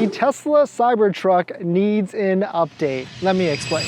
The Tesla Cybertruck needs an update. Let me explain.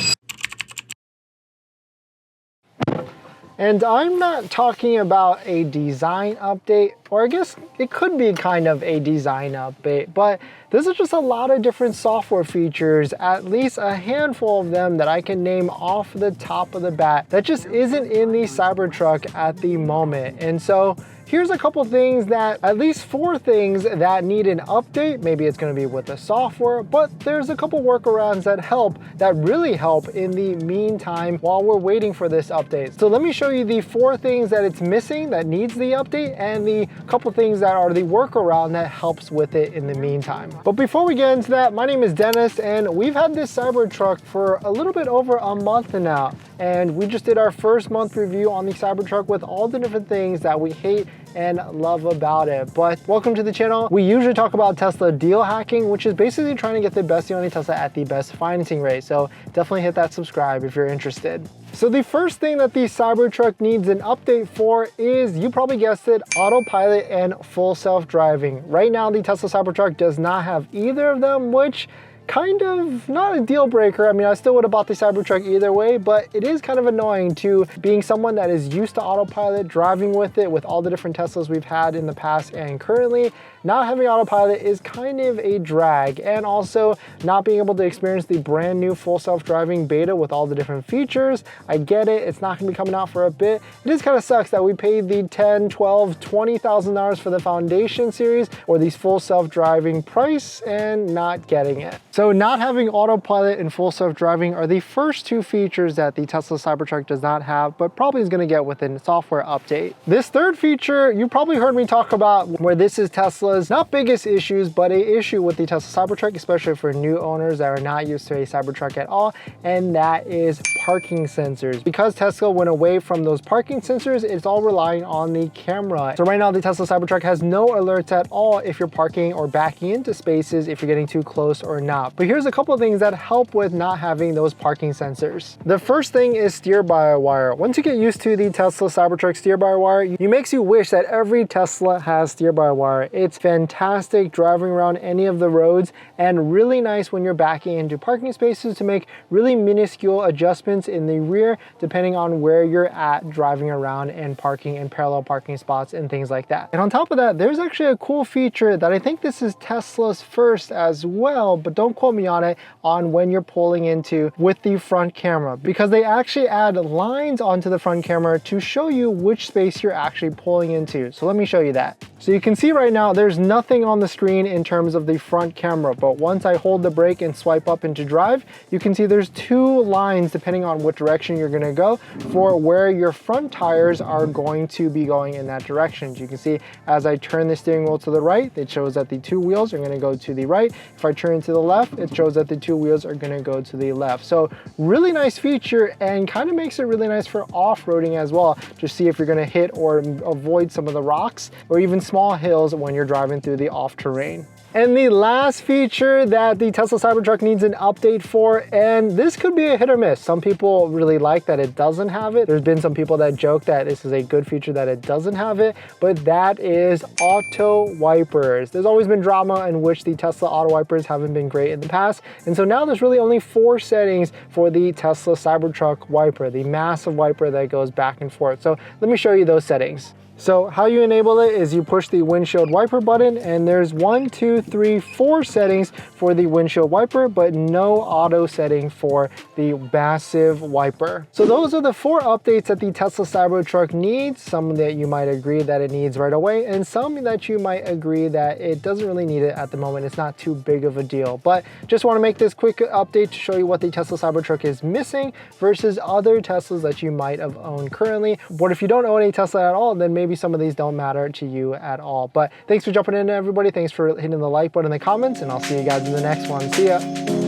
And I'm not talking about a design update, or I guess it could be kind of a design update, but this is just a lot of different software features, at least a handful of them that I can name off the top of the bat that just isn't in the Cybertruck at the moment. And so here's a couple things that, at least 4 things that need an update. Maybe it's gonna be with the software, but there's a couple workarounds that really help in the meantime while we're waiting for this update. So let me show you the 4 things that it's missing that needs the update and the couple things that are the workaround that helps with it in the meantime. But before we get into that, my name is Dennis and we've had this Cybertruck for a little bit over a month now. And we just did our first month review on the Cybertruck with all the different things that we hate and love about it. But welcome to the channel. We usually talk about Tesla deal hacking, which is basically trying to get the best deal on a Tesla at the best financing rate. So definitely hit that subscribe if you're interested. So the first thing that the Cybertruck needs an update for is, you probably guessed it, autopilot and full self-driving. Right now, the Tesla Cybertruck does not have either of them, which kind of not a deal breaker. I mean, I still would have bought the Cybertruck either way, but it is kind of annoying to being someone that is used to autopilot, driving with it with all the different Teslas we've had in the past and currently. Not having autopilot is kind of a drag, and also not being able to experience the brand new full self-driving beta with all the different features. I get it, it's not gonna be coming out for a bit. It just kind of sucks that we paid the $10,000, $12,000, $20,000 for the Foundation series or these full self-driving price and not getting it. So not having autopilot and full self-driving are the first 2 features that the Tesla Cybertruck does not have, but probably is gonna get within the software update. This third feature, you probably heard me talk about, where this is Tesla's not biggest issues, but a issue with the Tesla Cybertruck, especially for new owners that are not used to a Cybertruck at all, and that is parking sensors. Because Tesla went away from those parking sensors, it's all relying on the camera. So right now, the Tesla Cybertruck has no alerts at all if you're parking or backing into spaces, if you're getting too close or not. But here's a couple of things that help with not having those parking sensors. The first thing is steer-by-wire. Once you get used to the Tesla Cybertruck steer-by-wire, it makes you wish that every Tesla has steer-by-wire. It's fantastic driving around any of the roads, and really nice when you're backing into parking spaces to make really minuscule adjustments in the rear depending on where you're at driving around and parking in parallel parking spots and things like that. And on top of that, there's actually a cool feature that I think this is Tesla's first as well, but don't quote me on it, on when you're pulling into with the front camera, because they actually add lines onto the front camera to show you which space you're actually pulling into. So let me show you that. So you can see right now there's nothing on the screen in terms of the front camera, but once I hold the brake and swipe up into drive, you can see there's 2 lines depending on what direction you're gonna go for where your front tires are going to be going in that direction. You can see as I turn the steering wheel to the right, it shows that the 2 wheels are gonna go to the right. If I turn to the left, it shows that the 2 wheels are gonna go to the left. So really nice feature, and kind of makes it really nice for off-roading as well, to see if you're gonna hit or avoid some of the rocks or even small hills when you're driving through the off-terrain. And the last feature that the Tesla Cybertruck needs an update for, and this could be a hit or miss. Some people really like that it doesn't have it. There's been some people that joke that this is a good feature that it doesn't have it, but that is auto wipers. There's always been drama in which the Tesla auto wipers haven't been great in the past. And so now there's really only 4 settings for the Tesla Cybertruck wiper, the massive wiper that goes back and forth. So let me show you those settings. So how you enable it is you push the windshield wiper button, and there's 1, 2, 3, 4 settings for the windshield wiper, but no auto setting for the massive wiper. So those are the 4 updates that the Tesla Cybertruck needs. Some that you might agree that it needs right away, and some that you might agree that it doesn't really need it at the moment. It's not too big of a deal, but just want to make this quick update to show you what the Tesla Cybertruck is missing versus other Teslas that you might have owned currently. But if you don't own a Tesla at all, then maybe some of these don't matter to you at all. But thanks for jumping in, everybody. Thanks for hitting the like button in the comments, and I'll see you guys in the next one. See ya.